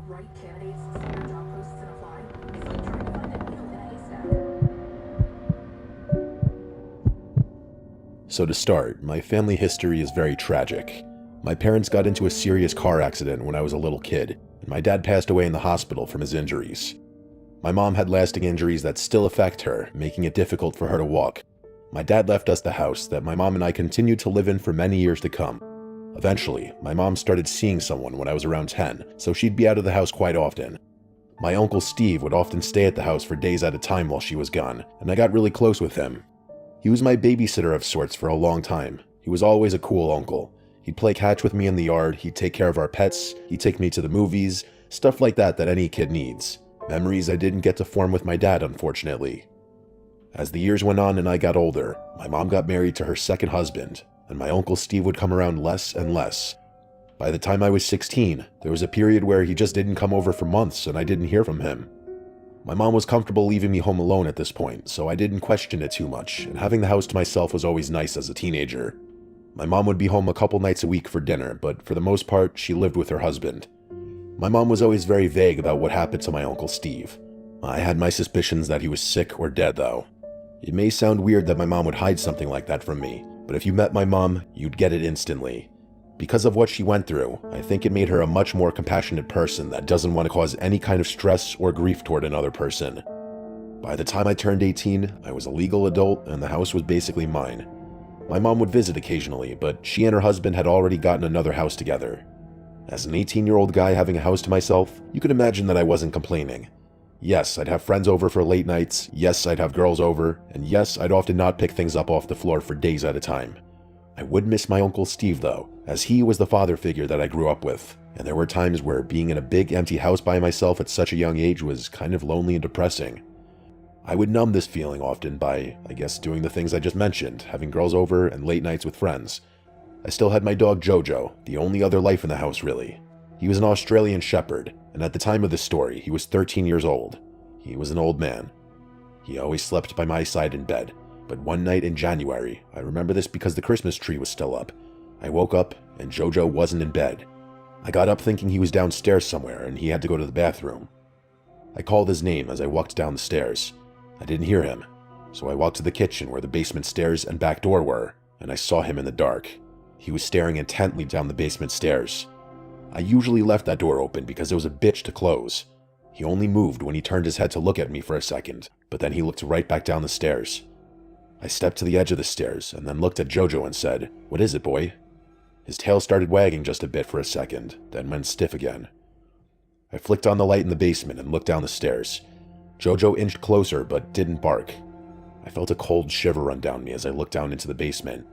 right candidates to see your job posts and apply. It's like trying to find a needle in a haystack. So to start, my family history is very tragic. My parents got into a serious car accident when I was a little kid, and my dad passed away in the hospital from his injuries. My mom had lasting injuries that still affect her, making it difficult for her to walk. My dad left us the house that my mom and I continued to live in for many years to come. Eventually, my mom started seeing someone when I was around 10, so she'd be out of the house quite often. My uncle Steve would often stay at the house for days at a time while she was gone, and I got really close with him. He was my babysitter of sorts for a long time. He was always a cool uncle. He'd play catch with me in the yard, he'd take care of our pets, he'd take me to the movies, stuff like that any kid needs. Memories I didn't get to form with my dad, unfortunately. As the years went on and I got older, my mom got married to her second husband, and my uncle Steve would come around less and less. By the time I was 16, there was a period where he just didn't come over for months and I didn't hear from him. My mom was comfortable leaving me home alone at this point, so I didn't question it too much, and having the house to myself was always nice as a teenager. My mom would be home a couple nights a week for dinner, but for the most part, she lived with her husband. My mom was always very vague about what happened to my Uncle Steve. I had my suspicions that he was sick or dead, though. It may sound weird that my mom would hide something like that from me, but if you met my mom, you'd get it instantly. Because of what she went through, I think it made her a much more compassionate person that doesn't want to cause any kind of stress or grief toward another person. By the time I turned 18, I was a legal adult and the house was basically mine. My mom would visit occasionally, but she and her husband had already gotten another house together. As an 18-year-old guy having a house to myself, you could imagine that I wasn't complaining. Yes, I'd have friends over for late nights, yes, I'd have girls over, and yes, I'd often not pick things up off the floor for days at a time. I would miss my Uncle Steve though, as he was the father figure that I grew up with, and there were times where being in a big empty house by myself at such a young age was kind of lonely and depressing. I would numb this feeling often by, I guess, doing the things I just mentioned, having girls over and late nights with friends. I still had my dog Jojo, the only other life in the house really. He was an Australian Shepherd, and at the time of this story, he was 13 years old. He was an old man. He always slept by my side in bed, but one night in January, I remember this because the Christmas tree was still up, I woke up and Jojo wasn't in bed. I got up thinking he was downstairs somewhere and he had to go to the bathroom. I called his name as I walked down the stairs. I didn't hear him, so I walked to the kitchen where the basement stairs and back door were, and I saw him in the dark. He was staring intently down the basement stairs. I usually left that door open because it was a bitch to close. He only moved when he turned his head to look at me for a second, but then he looked right back down the stairs. I stepped to the edge of the stairs and then looked at Jojo and said, "What is it, boy?" His tail started wagging just a bit for a second, then went stiff again. I flicked on the light in the basement and looked down the stairs. Jojo inched closer but didn't bark. I felt a cold shiver run down me as I looked down into the basement.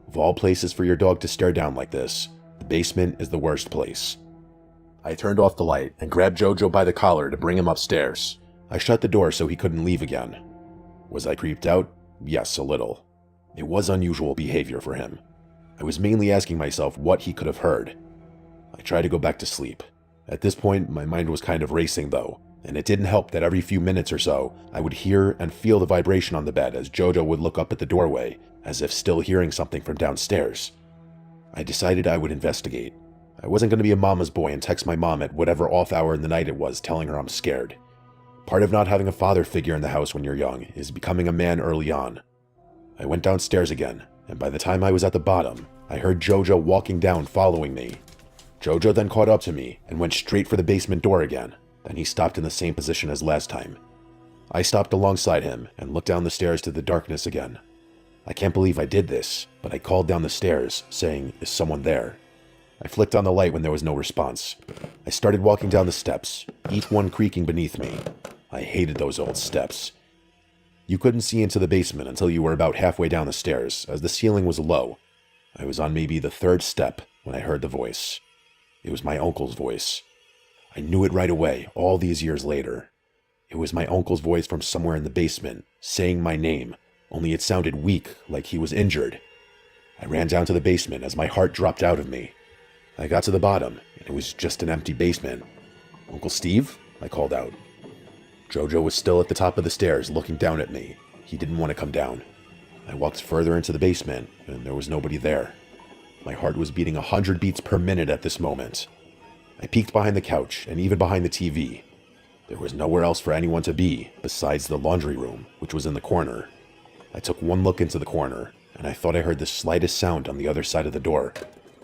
Of all places for your dog to stare down like this, the basement is the worst place. I turned off the light and grabbed Jojo by the collar to bring him upstairs. I shut the door so he couldn't leave again. Was I creeped out? Yes, a little. It was unusual behavior for him. I was mainly asking myself what he could have heard. I tried to go back to sleep. At this point, my mind was kind of racing though, and it didn't help that every few minutes or so, I would hear and feel the vibration on the bed as Jojo would look up at the doorway, as if still hearing something from downstairs. I decided I would investigate. I wasn't going to be a mama's boy and text my mom at whatever off hour in the night it was telling her I'm scared. Part of not having a father figure in the house when you're young is becoming a man early on. I went downstairs again, and by the time I was at the bottom, I heard Jojo walking down following me. Jojo then caught up to me and went straight for the basement door again. Then he stopped in the same position as last time. I stopped alongside him and looked down the stairs to the darkness again. I can't believe I did this, but I called down the stairs, saying, "Is someone there?" I flicked on the light when there was no response. I started walking down the steps, each one creaking beneath me. I hated those old steps. You couldn't see into the basement until you were about halfway down the stairs, as the ceiling was low. I was on maybe the third step when I heard the voice. It was my uncle's voice. I knew it right away, all these years later. It was my uncle's voice from somewhere in the basement, saying my name, only it sounded weak, like he was injured. I ran down to the basement as my heart dropped out of me. I got to the bottom, and it was just an empty basement. "Uncle Steve?" I called out. Jojo was still at the top of the stairs, looking down at me. He didn't want to come down. I walked further into the basement, and there was nobody there. My heart was beating 100 beats per minute at this moment. I peeked behind the couch and even behind the TV. There was nowhere else for anyone to be besides the laundry room, which was in the corner. I took one look into the corner, and I thought I heard the slightest sound on the other side of the door.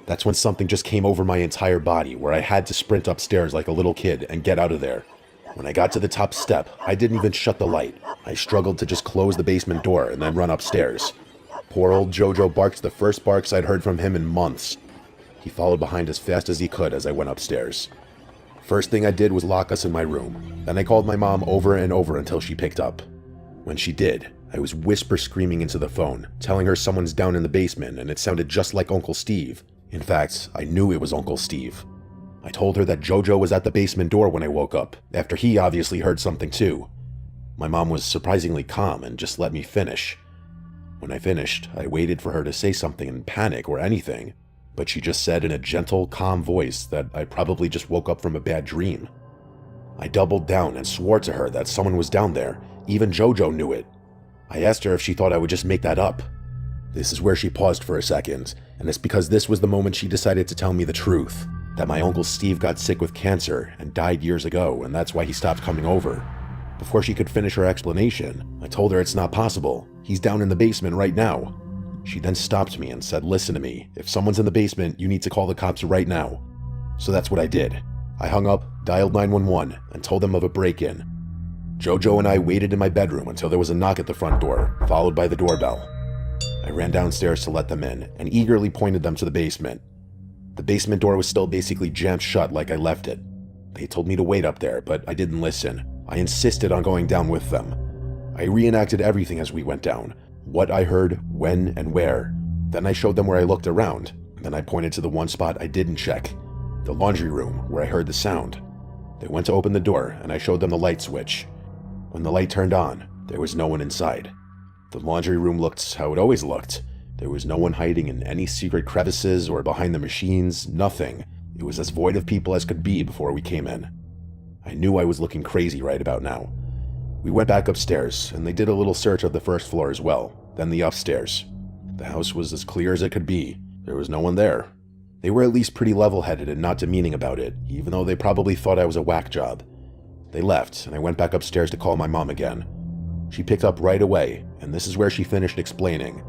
That's when something just came over my entire body, where I had to sprint upstairs like a little kid and get out of there. When I got to the top step, I didn't even shut the light. I struggled to just close the basement door and then run upstairs. Poor old Jojo barked the first barks I'd heard from him in months. He followed behind as fast as he could as I went upstairs. First thing I did was lock us in my room. Then I called my mom over and over until she picked up. When she did, I was whisper screaming into the phone, telling her someone's down in the basement and it sounded just like Uncle Steve. In fact, I knew it was Uncle Steve. I told her that Jojo was at the basement door when I woke up, after he obviously heard something too. My mom was surprisingly calm and just let me finish. When I finished, I waited for her to say something in panic or anything, but she just said in a gentle, calm voice that I probably just woke up from a bad dream. I doubled down and swore to her that someone was down there. Even Jojo knew it. I asked her if she thought I would just make that up. This is where she paused for a second, and it's because this was the moment she decided to tell me the truth, that my Uncle Steve got sick with cancer and died years ago, and that's why he stopped coming over. Before she could finish her explanation, I told her it's not possible. He's down in the basement right now. She then stopped me and said, "Listen to me. If someone's in the basement, you need to call the cops right now." So that's what I did. I hung up, dialed 911, and told them of a break-in. Jojo and I waited in my bedroom until there was a knock at the front door, followed by the doorbell. I ran downstairs to let them in and eagerly pointed them to the basement. The basement door was still basically jammed shut like I left it. They told me to wait up there, but I didn't listen. I insisted on going down with them. I reenacted everything as we went down, what I heard, when, and where. Then I showed them where I looked around, and then I pointed to the one spot I didn't check, the laundry room, where I heard the sound. They went to open the door, and I showed them the light switch. When the light turned on, there was no one inside. The laundry room looked how it always looked. There was no one hiding in any secret crevices or behind the machines, nothing. It was as void of people as could be before we came in. I knew I was looking crazy right about now. We went back upstairs, and they did a little search of the first floor as well, then the upstairs. The house was as clear as it could be. There was no one there. They were at least pretty level-headed and not demeaning about it, even though they probably thought I was a whack job. They left, and I went back upstairs to call my mom again. She picked up right away, and this is where she finished explaining.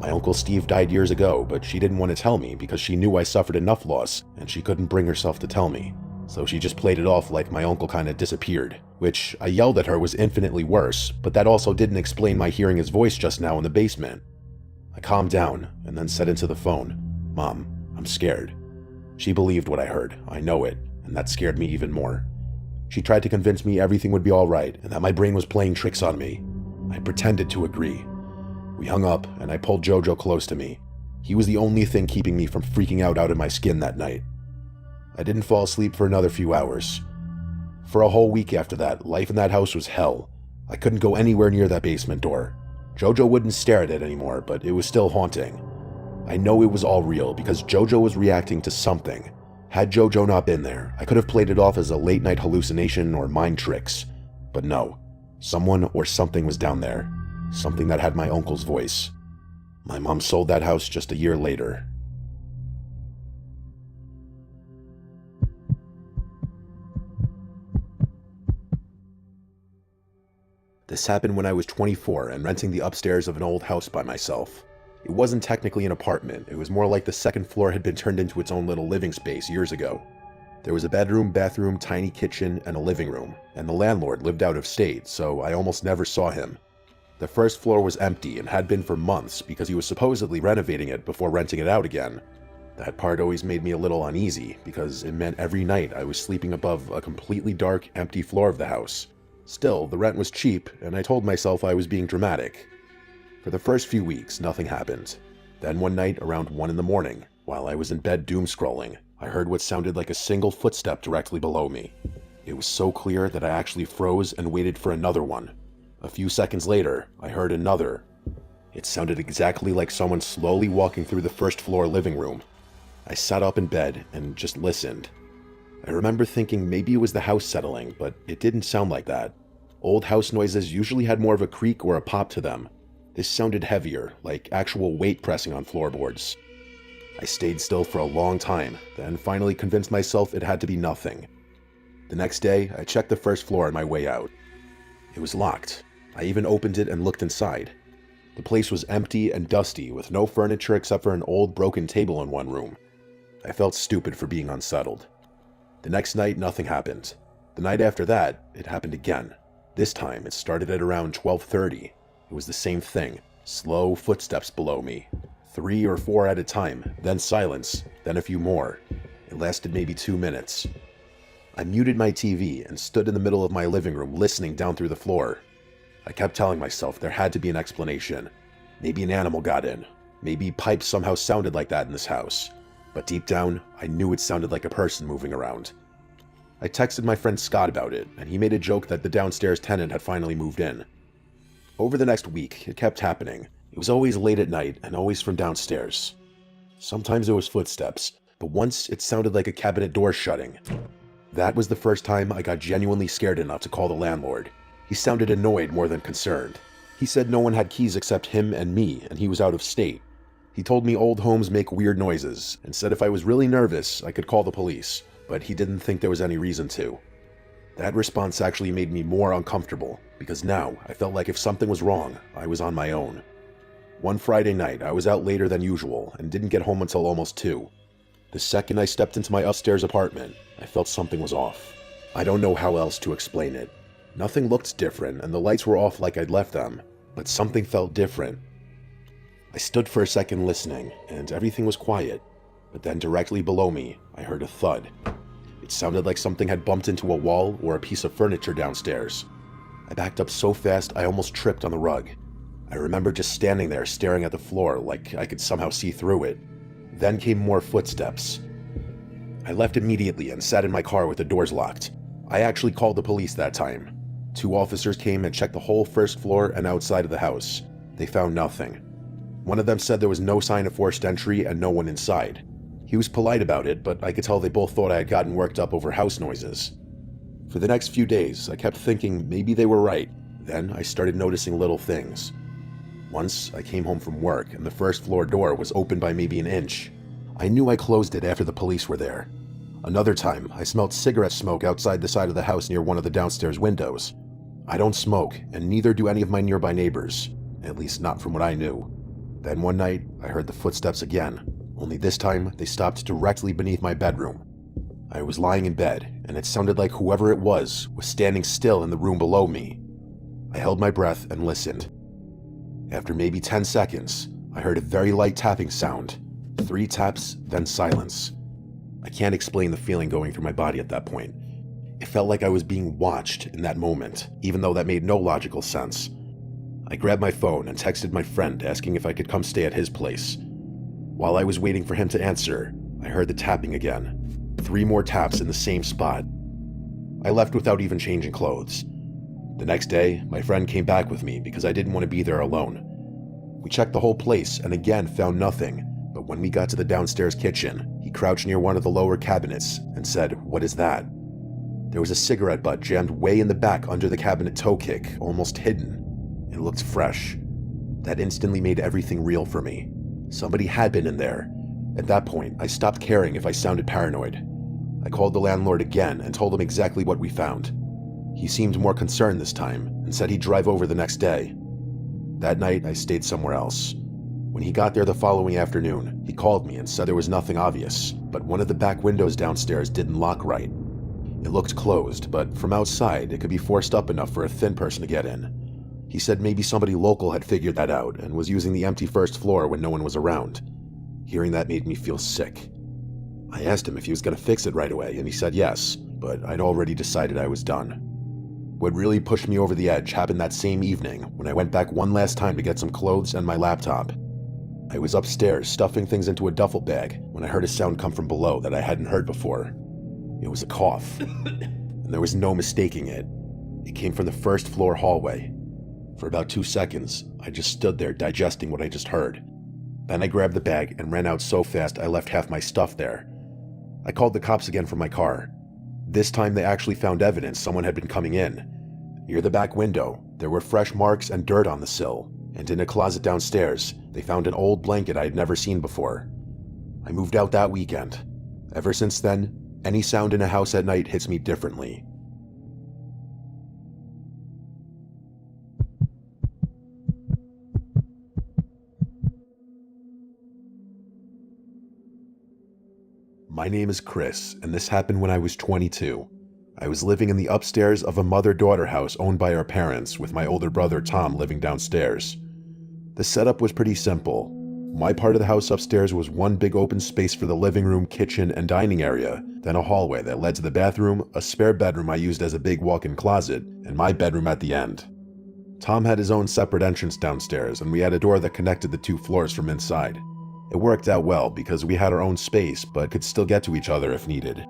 My Uncle Steve died years ago, but she didn't want to tell me because she knew I suffered enough loss, and she couldn't bring herself to tell me. So she just played it off like my uncle kinda disappeared, which I yelled at her was infinitely worse, but that also didn't explain my hearing his voice just now in the basement. I calmed down, and then said into the phone, "Mom, I'm scared." She believed what I heard, I know it, and that scared me even more. She tried to convince me everything would be alright, and that my brain was playing tricks on me. I pretended to agree. We hung up, and I pulled Jojo close to me. He was the only thing keeping me from freaking out of my skin that night. I didn't fall asleep for another few hours. For a whole week after that, life in that house was hell. I couldn't go anywhere near that basement door. Jojo wouldn't stare at it anymore, but it was still haunting. I know it was all real because Jojo was reacting to something. Had Jojo not been there, I could have played it off as a late-night hallucination or mind tricks. But no, someone or something was down there. Something that had my uncle's voice. My mom sold that house just a year later. This happened when I was 24 and renting the upstairs of an old house by myself. It wasn't technically an apartment, it was more like the second floor had been turned into its own little living space years ago. There was a bedroom, bathroom, tiny kitchen, and a living room, and the landlord lived out of state, so I almost never saw him. The first floor was empty and had been for months because he was supposedly renovating it before renting it out again. That part always made me a little uneasy because it meant every night I was sleeping above a completely dark, empty floor of the house. Still, the rent was cheap, and I told myself I was being dramatic. For the first few weeks, nothing happened. Then one night, around 1 in the morning, while I was in bed doom-scrolling, I heard what sounded like a single footstep directly below me. It was so clear that I actually froze and waited for another one. A few seconds later, I heard another. It sounded exactly like someone slowly walking through the first-floor living room. I sat up in bed and just listened. I remember thinking maybe it was the house settling, but it didn't sound like that. Old house noises usually had more of a creak or a pop to them. This sounded heavier, like actual weight pressing on floorboards. I stayed still for a long time, then finally convinced myself it had to be nothing. The next day, I checked the first floor on my way out. It was locked. I even opened it and looked inside. The place was empty and dusty, with no furniture except for an old broken table in one room. I felt stupid for being unsettled. The next night, nothing happened. The night after that, it happened again. This time, it started at around 12:30. It was the same thing. Slow footsteps below me. 3 or 4 at a time, then silence, then a few more. It lasted maybe 2 minutes. I muted my TV and stood in the middle of my living room listening down through the floor. I kept telling myself there had to be an explanation. Maybe an animal got in. Maybe pipes somehow sounded like that in this house. But deep down, I knew it sounded like a person moving around. I texted my friend Scott about it, and he made a joke that the downstairs tenant had finally moved in. Over the next week, it kept happening. It was always late at night and always from downstairs. Sometimes it was footsteps, but once it sounded like a cabinet door shutting. That was the first time I got genuinely scared enough to call the landlord. He sounded annoyed more than concerned. He said no one had keys except him and me, and he was out of state. He told me old homes make weird noises, and said if I was really nervous, I could call the police, but he didn't think there was any reason to. That response actually made me more uncomfortable, because now I felt like if something was wrong, I was on my own. One Friday night, I was out later than usual and didn't get home until almost 2. The second I stepped into my upstairs apartment, I felt something was off. I don't know how else to explain it. Nothing looked different, and the lights were off like I'd left them, but something felt different. I stood for a second listening, and everything was quiet, but then directly below me, I heard a thud. It sounded like something had bumped into a wall or a piece of furniture downstairs. I backed up so fast I almost tripped on the rug. I remember just standing there staring at the floor like I could somehow see through it. Then came more footsteps. I left immediately and sat in my car with the doors locked. I actually called the police that time. 2 officers came and checked the whole first floor and outside of the house. They found nothing. One of them said there was no sign of forced entry and no one inside. He was polite about it, but I could tell they both thought I had gotten worked up over house noises. For the next few days, I kept thinking maybe they were right. Then I started noticing little things. Once, I came home from work and the first floor door was open by maybe an inch. I knew I closed it after the police were there. Another time, I smelled cigarette smoke outside the side of the house near one of the downstairs windows. I don't smoke, and neither do any of my nearby neighbors, at least not from what I knew. Then one night, I heard the footsteps again, only this time they stopped directly beneath my bedroom. I was lying in bed, and it sounded like whoever it was standing still in the room below me. I held my breath and listened. After maybe 10 seconds, I heard a very light tapping sound. 3 taps, then silence. I can't explain the feeling going through my body at that point. It felt like I was being watched in that moment, even though that made no logical sense. I grabbed my phone and texted my friend asking if I could come stay at his place. While I was waiting for him to answer, I heard the tapping again. 3 more taps in the same spot. I left without even changing clothes. The next day, my friend came back with me because I didn't want to be there alone. We checked the whole place and again found nothing, but when we got to the downstairs kitchen, he crouched near one of the lower cabinets and said, "What is that?" There was a cigarette butt jammed way in the back under the cabinet toe kick, almost hidden. It looked fresh. That instantly made everything real for me. Somebody had been in there. At that point, I stopped caring if I sounded paranoid. I called the landlord again and told him exactly what we found. He seemed more concerned this time and said he'd drive over the next day. That night, I stayed somewhere else. When he got there the following afternoon, he called me and said there was nothing obvious, but one of the back windows downstairs didn't lock right. It looked closed, but from outside, it could be forced up enough for a thin person to get in. He said maybe somebody local had figured that out and was using the empty first floor when no one was around. Hearing that made me feel sick. I asked him if he was going to fix it right away, and he said yes, but I'd already decided I was done. What really pushed me over the edge happened that same evening when I went back one last time to get some clothes and my laptop. I was upstairs stuffing things into a duffel bag when I heard a sound come from below that I hadn't heard before. It was a cough, and there was no mistaking it. It came from the first floor hallway. For about 2 seconds, I just stood there digesting what I just heard. Then I grabbed the bag and ran out so fast I left half my stuff there. I called the cops again from my car. This time they actually found evidence someone had been coming in. Near the back window, there were fresh marks and dirt on the sill, and in a closet downstairs, they found an old blanket I had never seen before. I moved out that weekend. Ever since then, any sound in a house at night hits me differently. My name is Chris, and this happened when I was 22. I was living in the upstairs of a mother-daughter house owned by our parents, with my older brother Tom living downstairs. The setup was pretty simple. My part of the house upstairs was one big open space for the living room, kitchen, and dining area, then a hallway that led to the bathroom, a spare bedroom I used as a big walk-in closet, and my bedroom at the end. Tom had his own separate entrance downstairs, and we had a door that connected the 2 floors from inside. It worked out well because we had our own space but could still get to each other if needed.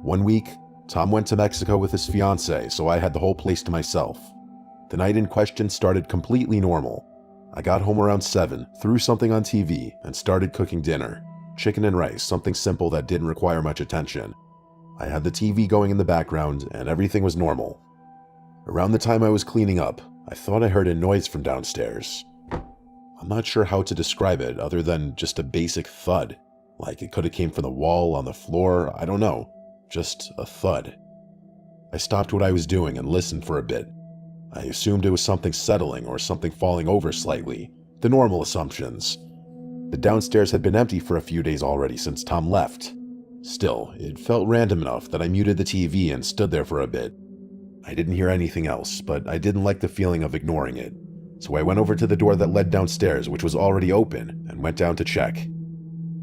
One week, Tom went to Mexico with his fiancée, so I had the whole place to myself. The night in question started completely normal. I got home around 7, threw something on TV, and started cooking dinner. Chicken and rice, something simple that didn't require much attention. I had the TV going in the background, and everything was normal. Around the time I was cleaning up, I thought I heard a noise from downstairs. I'm not sure how to describe it other than just a basic thud. Like it could have came from the wall, on the floor, I don't know. Just a thud. I stopped what I was doing and listened for a bit. I assumed it was something settling or something falling over slightly. The normal assumptions. The downstairs had been empty for a few days already since Tom left. Still, it felt random enough that I muted the TV and stood there for a bit. I didn't hear anything else, but I didn't like the feeling of ignoring it. So I went over to the door that led downstairs, which was already open, and went down to check.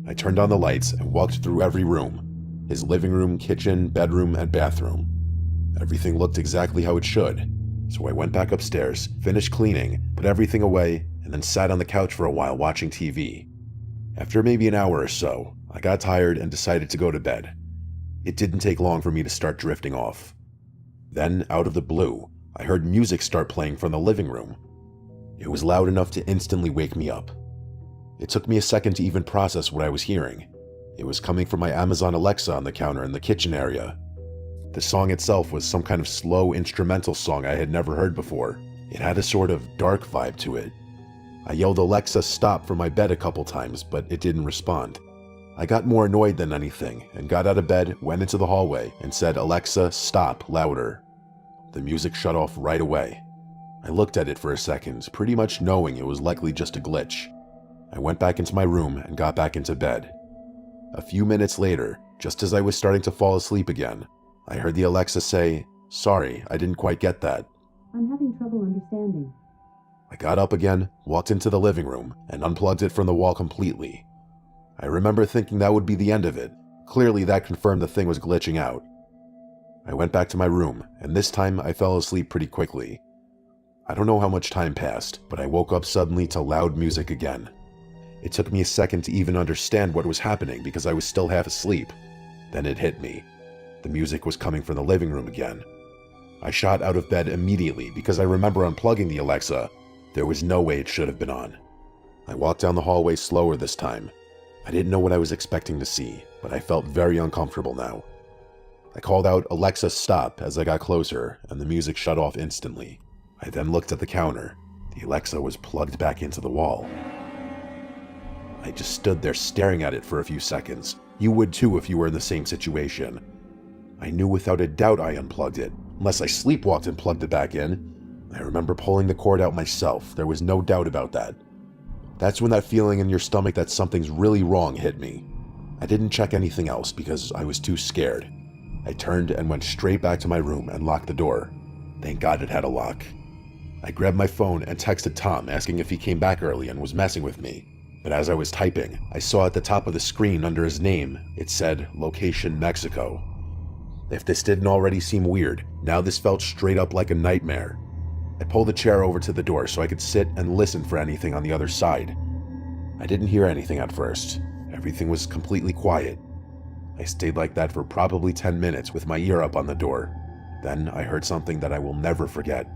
I turned on the lights and walked through every room. His living room, kitchen, bedroom, and bathroom. Everything looked exactly how it should. So I went back upstairs, finished cleaning, put everything away, and then sat on the couch for a while watching TV. After maybe an hour or so, I got tired and decided to go to bed. It didn't take long for me to start drifting off. Then, out of the blue, I heard music start playing from the living room. It was loud enough to instantly wake me up. It took me a second to even process what I was hearing. It was coming from my Amazon Alexa on the counter in the kitchen area. The song itself was some kind of slow instrumental song I had never heard before. It had a sort of dark vibe to it. I yelled Alexa stop from my bed a couple times, but it didn't respond. I got more annoyed than anything and got out of bed, went into the hallway, and said Alexa stop louder. The music shut off right away. I looked at it for a second, pretty much knowing it was likely just a glitch. I went back into my room and got back into bed. A few minutes later, just as I was starting to fall asleep again, I heard the Alexa say, "Sorry, I didn't quite get that." I'm having trouble understanding. I got up again, walked into the living room, and unplugged it from the wall completely. I remember thinking that would be the end of it. Clearly that confirmed the thing was glitching out. I went back to my room, and this time I fell asleep pretty quickly. I don't know how much time passed, but I woke up suddenly to loud music again. It took me a second to even understand what was happening because I was still half asleep. Then it hit me. The music was coming from the living room again. I shot out of bed immediately because I remember unplugging the Alexa. There was no way it should have been on. I walked down the hallway slower this time. I didn't know what I was expecting to see, but I felt very uncomfortable now. I called out Alexa stop as I got closer, and the music shut off instantly. I then looked at the counter. The Alexa was plugged back into the wall. I just stood there staring at it for a few seconds. You would too if you were in the same situation. I knew without a doubt I unplugged it, unless I sleepwalked and plugged it back in. I remember pulling the cord out myself, there was no doubt about that. That's when that feeling in your stomach that something's really wrong hit me. I didn't check anything else because I was too scared. I turned and went straight back to my room and locked the door. Thank God it had a lock. I grabbed my phone and texted Tom asking if he came back early and was messing with me. But as I was typing, I saw at the top of the screen under his name, it said, Location Mexico. If this didn't already seem weird, now this felt straight up like a nightmare. I pulled the chair over to the door so I could sit and listen for anything on the other side. I didn't hear anything at first. Everything was completely quiet. I stayed like that for probably 10 minutes with my ear up on the door. Then I heard something that I will never forget.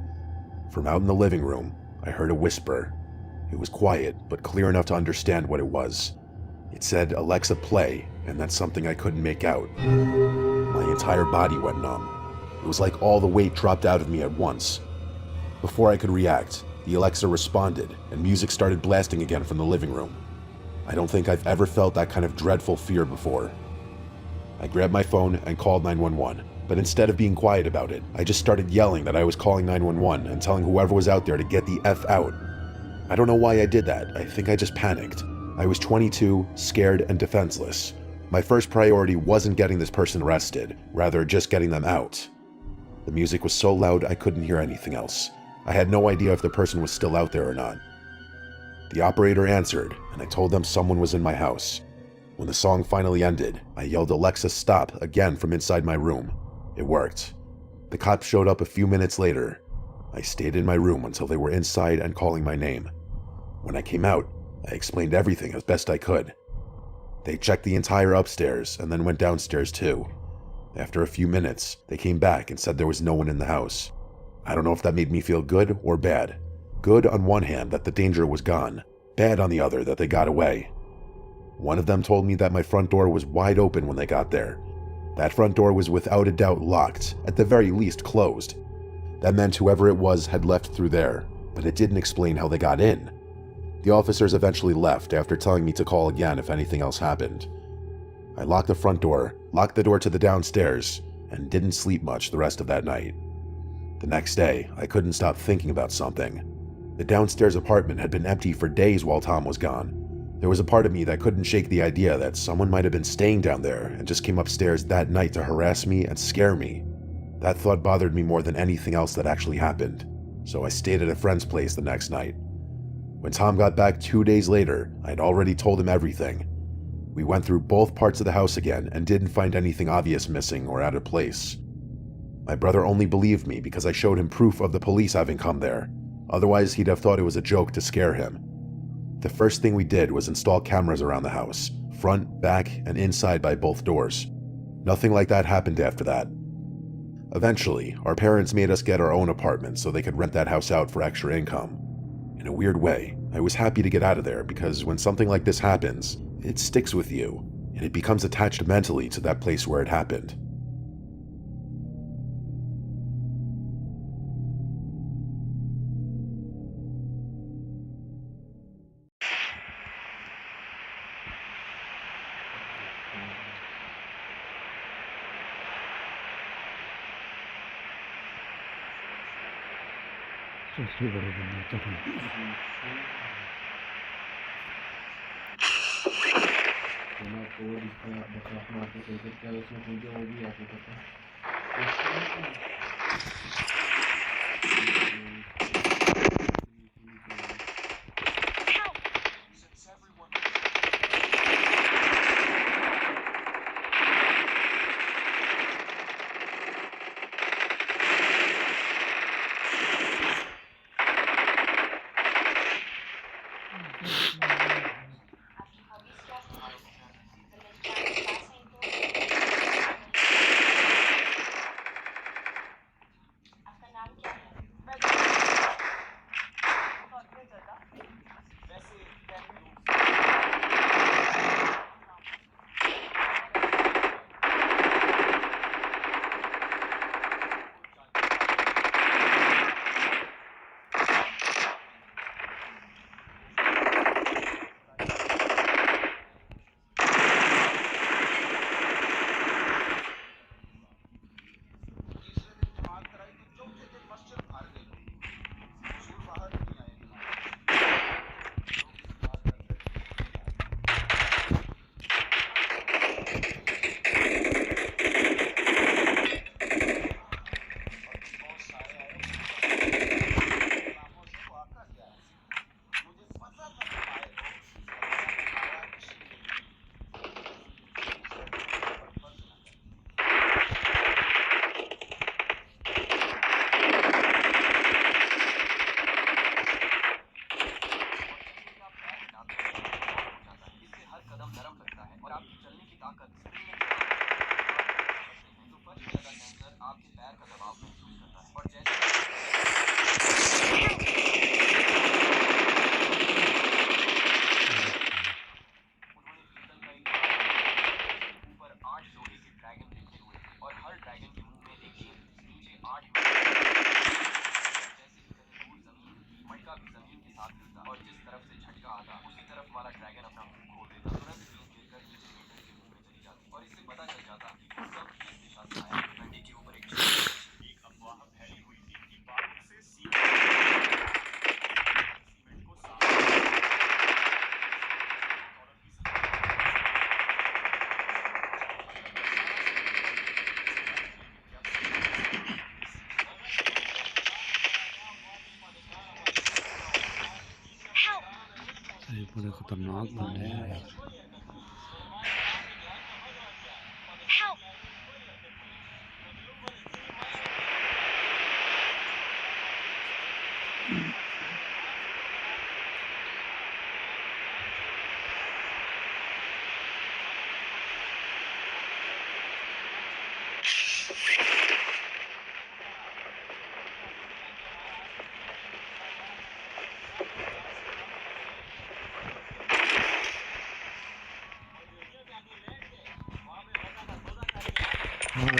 From out in the living room, I heard a whisper. It was quiet, but clear enough to understand what it was. It said, Alexa play, and that's something I couldn't make out. My entire body went numb. It was like all the weight dropped out of me at once. Before I could react, the Alexa responded, and music started blasting again from the living room. I don't think I've ever felt that kind of dreadful fear before. I grabbed my phone and called 911, but instead of being quiet about it, I just started yelling that I was calling 911 and telling whoever was out there to get the F out. I don't know why I did that. I think I just panicked. I was 22, scared, and defenseless. My first priority wasn't getting this person arrested, rather just getting them out. The music was so loud I couldn't hear anything else. I had no idea if the person was still out there or not. The operator answered, and I told them someone was in my house. When the song finally ended, I yelled "Alexa, stop" again from inside my room. It worked. The cops showed up a few minutes later. I stayed in my room until they were inside and calling my name. When I came out, I explained everything as best I could. They checked the entire upstairs and then went downstairs too. After a few minutes, they came back and said there was no one in the house. I don't know if that made me feel good or bad. Good on one hand that the danger was gone, bad on the other that they got away. One of them told me that my front door was wide open when they got there. That front door was without a doubt locked, at the very least closed. That meant whoever it was had left through there, but it didn't explain how they got in. The officers eventually left after telling me to call again if anything else happened. I locked the front door, locked the door to the downstairs, and didn't sleep much the rest of that night. The next day, I couldn't stop thinking about something. The downstairs apartment had been empty for days while Tom was gone. There was a part of me that couldn't shake the idea that someone might have been staying down there and just came upstairs that night to harass me and scare me. That thought bothered me more than anything else that actually happened, so I stayed at a friend's place the next night. When Tom got back 2 days later, I'd already told him everything. We went through both parts of the house again and didn't find anything obvious missing or out of place. My brother only believed me because I showed him proof of the police having come there. Otherwise, he'd have thought it was a joke to scare him. The first thing we did was install cameras around the house, front, back, and inside by both doors. Nothing like that happened after that. Eventually, our parents made us get our own apartment so they could rent that house out for extra income. In a weird way, I was happy to get out of there because when something like this happens, it sticks with you, and it becomes attached mentally to that place where it happened. का भी जमीन के साथ मिलता और जिस तरफ से झटका आता उसी तरफ वाला ड्रैगन अपना मुंह ये बड़े खतरनाक बंदे हैं यार।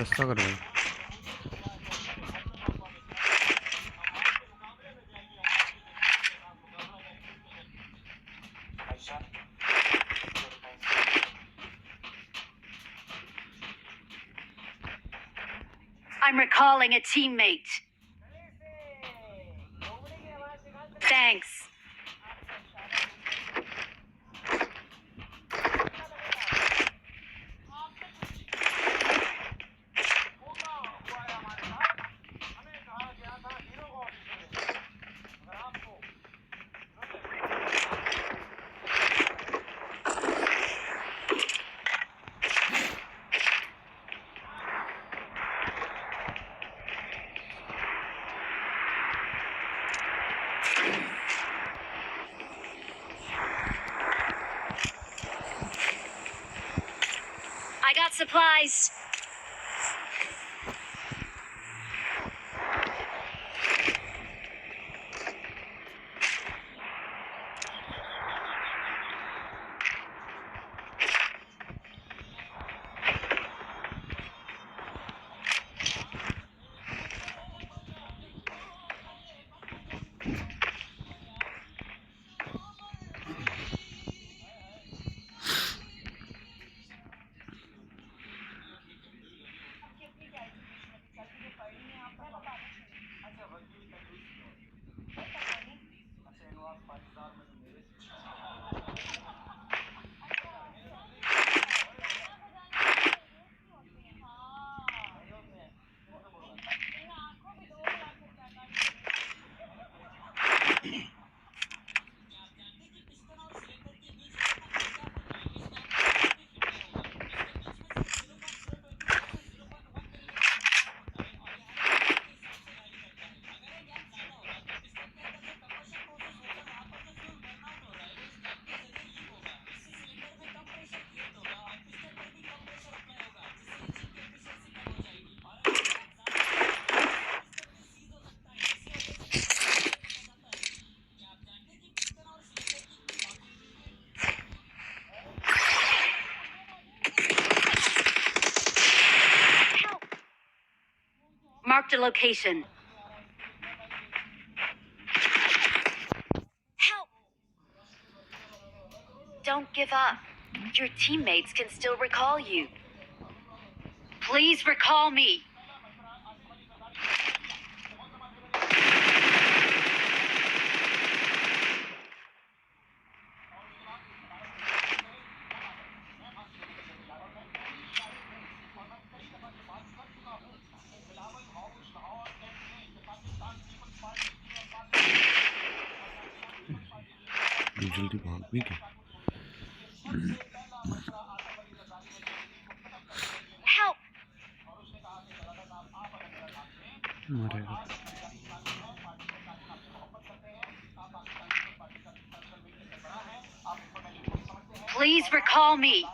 रास्ता कर रहे हैं। I'm recalling a teammate. Thanks. I got supplies. Marked a location. Help! Don't give up. Your teammates can still recall you. Please recall me. जल्दी भाग भी क्या? Help! मरेगा। Please recall me.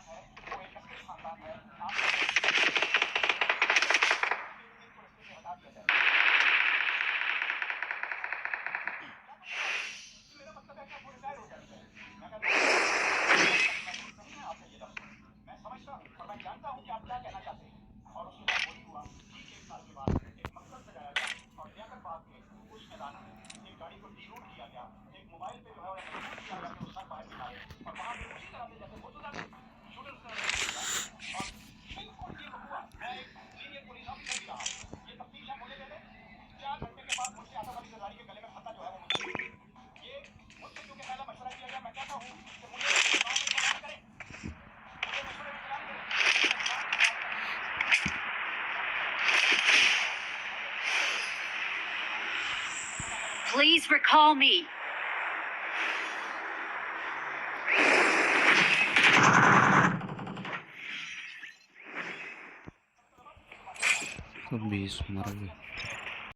Please recall me. सब 20 मर गए